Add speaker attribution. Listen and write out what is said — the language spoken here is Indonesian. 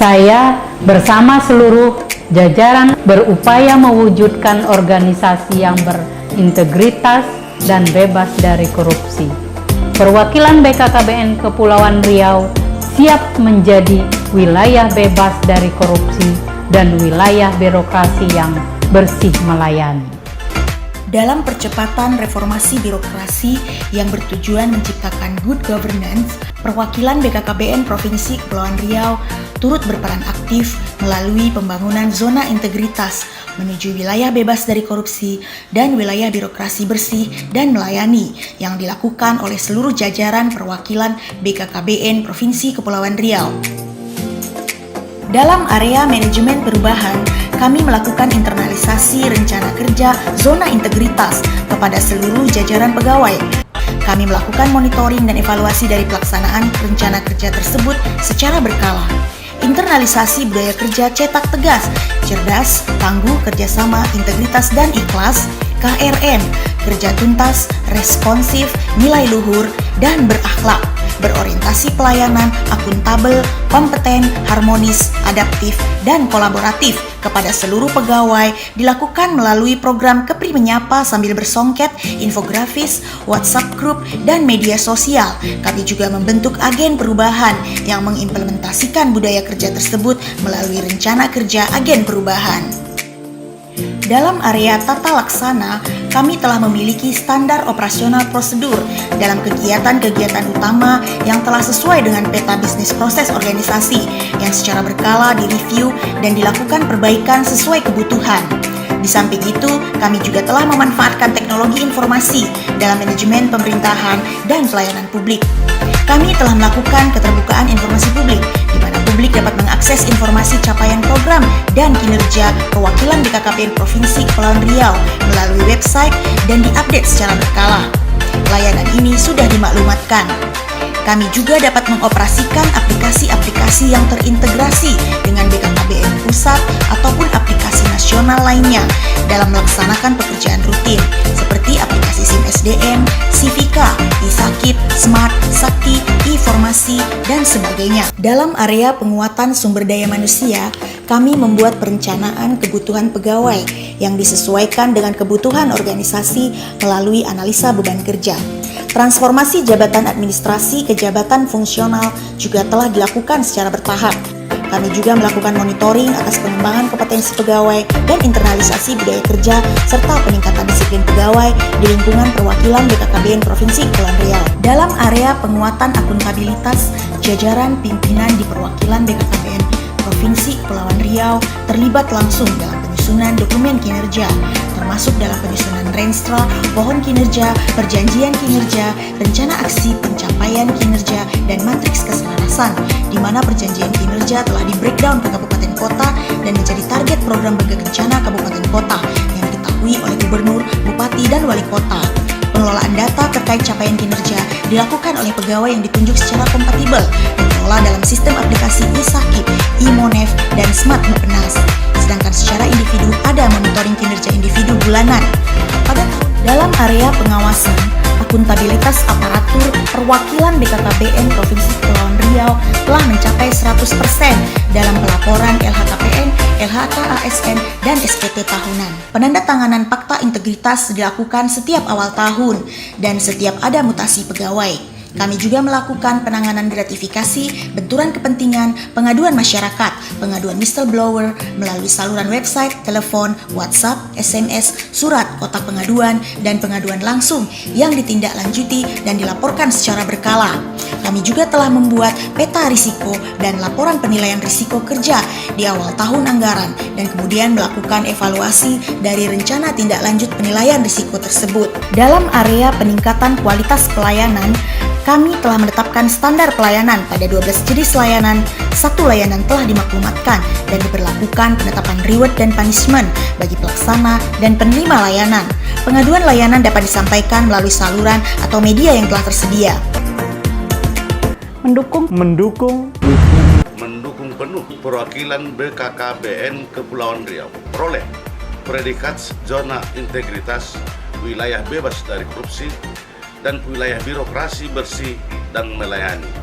Speaker 1: Saya bersama seluruh jajaran berupaya mewujudkan organisasi yang berintegritas dan bebas dari korupsi. Perwakilan BKKBN Kepulauan Riau siap menjadi wilayah bebas dari korupsi dan wilayah birokrasi yang bersih melayani.
Speaker 2: Dalam percepatan reformasi birokrasi yang bertujuan menciptakan good governance, perwakilan BKKBN Provinsi Kepulauan Riau turut berperan aktif melalui pembangunan zona integritas menuju wilayah bebas dari korupsi dan wilayah birokrasi bersih dan melayani yang dilakukan oleh seluruh jajaran perwakilan BKKBN Provinsi Kepulauan Riau. Dalam area manajemen perubahan, kami melakukan internalisasi rencana kerja zona integritas kepada seluruh jajaran pegawai. Kami melakukan monitoring dan evaluasi dari pelaksanaan rencana kerja tersebut secara berkala. Internalisasi budaya kerja cetak tegas, cerdas, tangguh, kerjasama, integritas, dan ikhlas, KRN, kerja tuntas, responsif, nilai luhur, dan berakhlak, berorientasi pelayanan, akuntabel, kompeten, harmonis, adaptif, dan kolaboratif kepada seluruh pegawai dilakukan melalui program Kepri Menyapa sambil bersongket, infografis, WhatsApp group, dan media sosial. Kami juga membentuk agen perubahan yang mengimplementasikan budaya kerja tersebut melalui rencana kerja agen perubahan. Dalam area tata laksana, kami telah memiliki standar operasional prosedur dalam kegiatan-kegiatan utama yang telah sesuai dengan peta bisnis proses organisasi yang secara berkala direview dan dilakukan perbaikan sesuai kebutuhan. Di samping itu, kami juga telah memanfaatkan teknologi informasi dalam manajemen pemerintahan dan pelayanan publik. Kami telah melakukan keterbukaan informasi publik, di mana publik dapat mengakses informasi capaian program dan kinerja perwakilan BKKBN Provinsi Kepulauan Riau melalui website dan diupdate secara berkala. Layanan ini sudah dimaklumatkan. Kami juga dapat mengoperasikan aplikasi-aplikasi yang terintegrasi dengan BKKBN Pusat ataupun aplikasi nasional lainnya dalam melaksanakan pekerjaan rutin seperti aplikasi SIM SDM, Sivika, eSakip, Smart, Sakti, e-formasi, dan sebagainya. Dalam area penguatan sumber daya manusia, kami membuat perencanaan kebutuhan pegawai yang disesuaikan dengan kebutuhan organisasi melalui analisa beban kerja. Transformasi jabatan administrasi ke jabatan fungsional juga telah dilakukan secara bertahap. Kami juga melakukan monitoring atas pengembangan kompetensi pegawai dan internalisasi budaya kerja serta peningkatan disiplin pegawai di lingkungan perwakilan BKKBN Provinsi Kepulauan Riau. Dalam area penguatan akuntabilitas, jajaran pimpinan di perwakilan BKKBN Provinsi Kepulauan Riau terlibat langsung dalam penyusunan dokumen kinerja, termasuk dalam penyusunan renstra, pohon kinerja, perjanjian kinerja, rencana aksi pencapaian kinerja, dan matriks keselarasan, di mana perjanjian kinerja telah di-breakdown ke kabupaten kota dan menjadi target program berkencana kabupaten kota yang diketahui oleh gubernur, bupati, dan wali kota. Pengelolaan data terkait capaian kinerja dilakukan oleh pegawai yang ditunjuk secara kompatibel dan dikelola dalam sistem aplikasi eSakip, eMonef, dan Smart Mupenas. Sedangkan secara individu ada monitoring kinerja individu bulanan. Dalam area pengawasan, akuntabilitas aparatur perwakilan BKKBN Provinsi Kepulauan Riau telah mencapai 100% dalam pelaporan LHKPN, LHKASN, dan SPT tahunan. Penandatanganan fakta integritas dilakukan setiap awal tahun dan setiap ada mutasi pegawai. Kami juga melakukan penanganan gratifikasi, benturan kepentingan, pengaduan masyarakat, pengaduan whistleblower melalui saluran website, telepon, WhatsApp, SMS, surat, kotak pengaduan, dan pengaduan langsung yang ditindaklanjuti dan dilaporkan secara berkala. Kami juga telah membuat peta risiko dan laporan penilaian risiko kerja di awal tahun anggaran dan kemudian melakukan evaluasi dari rencana tindak lanjut penilaian risiko tersebut. Dalam area peningkatan kualitas pelayanan, kami telah menetapkan standar pelayanan pada 12 jenis layanan. Satu layanan telah dimaklumatkan dan diberlakukan penetapan reward dan punishment bagi pelaksana dan penerima layanan. Pengaduan layanan dapat disampaikan melalui saluran atau media yang telah tersedia.
Speaker 1: Mendukung
Speaker 3: penuh perwakilan BKKBN Kepulauan Riau peroleh predikat zona integritas, wilayah bebas dari korupsi, dan wilayah birokrasi bersih dan melayani.